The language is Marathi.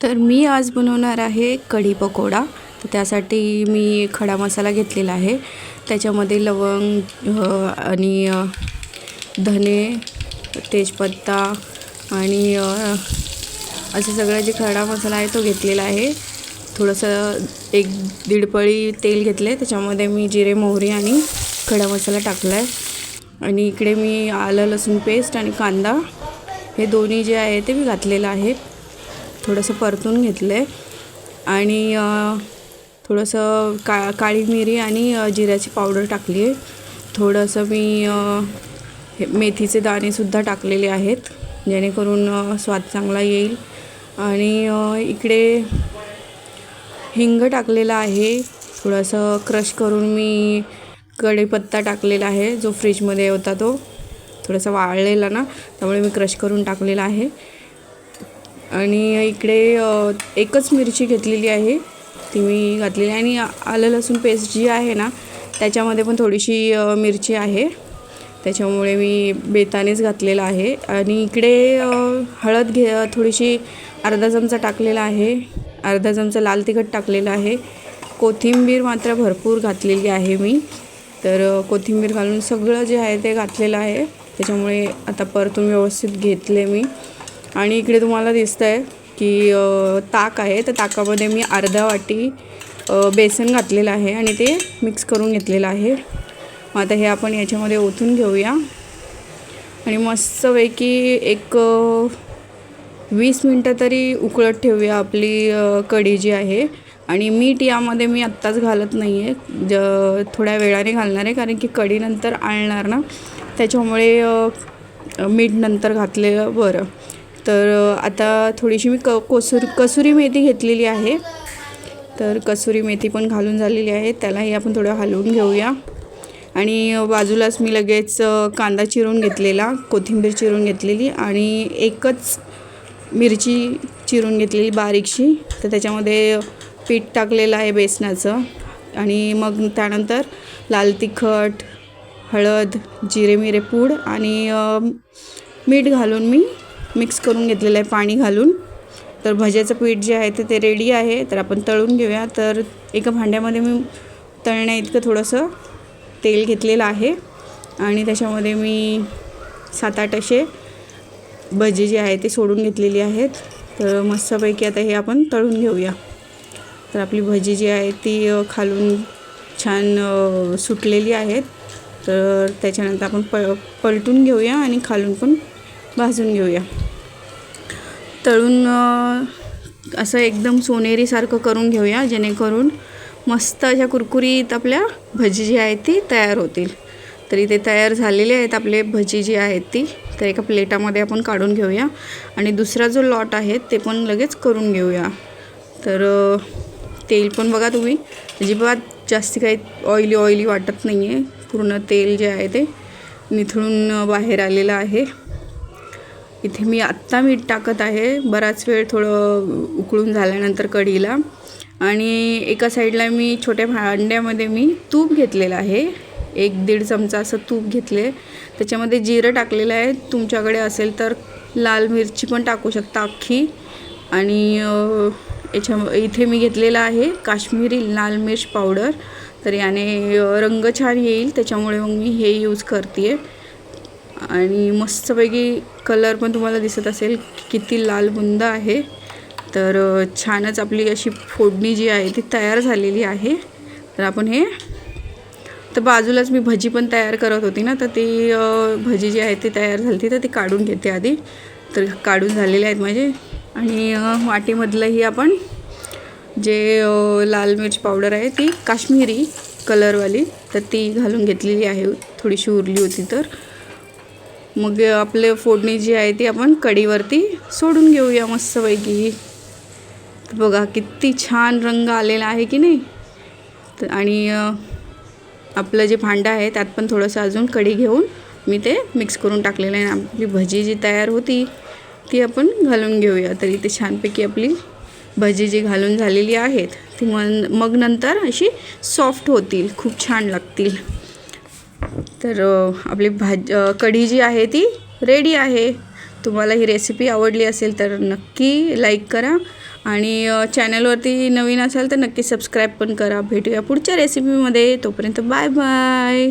तर मी आज बनवणार आहे कढी पकोडा। तर त्यासाठी मी खडा मसाला घेतलेला आहे। त्याच्यामध्ये लवंग आणि धने, तेजपत्ता आणि असे सगळं जे खडा मसाला आहे तो घेतलेला आहे। थोडंसं 1-1.5 पळी तेल घेतले, त्याच्यामध्ये मी जिरे, मोहरी आणि खडा मसाला टाकला आहे। आणि इकडे मी आलं लसूण पेस्ट आणि कांदा हे दोन्ही जे आहे ते मी घातलेलं आहे। थोडंसं परतून घेतलं आहे आणि थोडंसं काळी मिरी आणि जिऱ्याची पावडर टाकली आहे। थोडंसं मी मेथीचे दाणेसुद्धा टाकलेले आहेत, जेणेकरून स्वाद चांगला येईल। आणि इकडे हिंग टाकलेला आहे। थोडंसं क्रश करून मी कढीपत्ता टाकलेला आहे, जो फ्रीजमध्ये होता तो थोडासा वाळलेला ना, त्यामुळे मी क्रश करून टाकलेला आहे। आणि इकडे एकच मिरची घेतलेली आहे, ती मी घातलेली आहे। आणि आलं लसूण पेस्ट जी आहे ना, त्याच्यामध्ये पण थोडीशी मिरची आहे, त्याच्यामुळे मी बेतानेच घातलेला आहे। आणि इकडे हळद थोडीशी अर्धा चमचा टाकलेला आहे, अर्धा चमचा लाल तिखट टाकलेला आहे। कोथिंबीर मात्र भरपूर घातलेली आहे मी, तर कोथिंबीर घालून सगळं जे आहे ते घातलेलं आहे। त्याच्यामुळे आता परतून व्यवस्थित घेतले मी। आणि इकडे तुम्हाला दिसतंय की ताक आहे, तर ताकामध्ये मी अर्धा वाटी बेसन घातलेलं आहे आणि ते मिक्स करून घेतलेलं आहे। मग आता हे आपण याच्यामध्ये ओतून घेऊया आणि मस्तपैकी एक 20 मिनटं तरी उकळत ठेवूया आपली कढी जी आहे। आणि मीठ यामध्ये मी आत्ताच घालत नाही आहे, थोड्या वेळाने घालणार आहे, कारण की कढी नंतर आळणार ना, त्याच्यामुळे मीठ नंतर घातलेलं बरं। तर आता थोडीशी मी कसुरी मेथी घेतलेली आहे, तर कसुरी मेथी पण घालून झालेली आहे, त्यालाही आपण थोडं हलवून घेऊया। आणि बाजूलाच मी लगेच कांदा चिरून घेतलेला, कोथिंबीर चिरून घेतलेली आणि एकच मिरची चिरून घेतलेली बारीकशी, तर त्याच्यामध्ये पीठ टाकलेलं आहे बेसनाचं। आणि मग त्यानंतर लाल तिखट, हळद, जिरे मिरे पूड आणि मीठ घालून मी मिक्स करून घेतलेलं आहे पाणी घालून। तर भज्याचं पीठ जे आहे ते रेडी आहे, तर आपण तळून घेऊया। तर एका भांड्यामध्ये मी तळण्या इतकं थोडंसं तेल घेतलेलं आहे आणि त्याच्यामध्ये मी 7-8 असे भजी जे आहे ते सोडून घेतलेली आहेत। तर मस्तपैकी आता हे आपण तळून घेऊया। तर आपली भजी जी आहे ती खालून छान सुटलेली आहेत, तर त्याच्यानंतर आपण पलटून घेऊया आणि खालून पण भाजून घेऊया। तळून असं एकदम सोनेरीसारखं करून घेऊया, जेणेकरून मस्त अशा कुरकुरीत आपल्या भजी जी आहेत ती तयार होतील। तर इथे तयार झालेले आहेत आपले भजी जी आहेत ती, तर एका प्लेटामध्ये आपण काढून घेऊया आणि दुसरा जो लॉट आहे ते पण लगेच करून घेऊया। तर तेल पण बघा तुम्ही, अजिबात जास्त काही ऑइली वाटत नाही आहे, पूर्ण तेल जे आहे ते निथळून बाहेर आलेलं आहे। इथे मी आत्ता मीठ टाकत आहे, बराच वेळ थोडं उकळून झाल्यानंतर कढीला। आणि एका साईडला मी छोट्या भांड्यामध्ये मी तूप घेतलेलं आहे, 1-1.5 चमचा असं तूप घेतले, त्याच्यामध्ये जिरं टाकलेलं आहे, तुमच्याकडे असेल तर लाल मिरची पण टाकू शकता अख्खी। आणि इथे मी घेतलेला आहे काश्मीरी लाल मिर्च पावडर, तर याने रंग छान येईल, त्याच्यामुळे मग मी हे यूज करते आहे। आणि मस्तपैकी कलर पण तुम्हाला दिसत असेल किती लाल बुंद आहे। तर छानच आपली अशी फोडणी जी आहे ती तयार झालेली आहे। तर आपण हे, तर बाजूलाच मी भजी पण तयार करत होती ना, तर ती भजी जी आहे ती तयार झाली, तर ती काढून घेते आधी। तर काढून झालेले आहेत माझे। आणि वाटीमधलंही आपण जे लाल मिर्च पावडर आहे ती काश्मीरी कलरवाली, तर ती घालून घेतलेली आहे, थोडीशी उरली होती। तर मग आपले फोडणी जी आहे ती आपण कढीवरती सोडून घेऊया मस्तपैकी। तर बघा किती छान रंग आलेला आहे की नाही। तर आणि आपलं जे भांडं आहे त्यात पण थोडंसं अजून कढी घेऊन मी ते मिक्स करून टाकलेलं आहे। आपली भजी जी तयार होती ती आपण घालून घेऊया। तर इथे छानपैकी आपली भजी जी घालून झालेली आहेत ती मग नंतर अशी सॉफ्ट होतील, खूप छान लागतील। तर आपली कढी जी आहे ती रेडी आहे। तुम्हाला ही रेसिपी आवडली असेल तर नक्की लाईक करा आणि चॅनलवरती नवीन असाल तर नक्की सबस्क्राईब पण करा. भेटूया पुढच्या रेसिपीमध्ये. तोपर्यंत बाय बाय.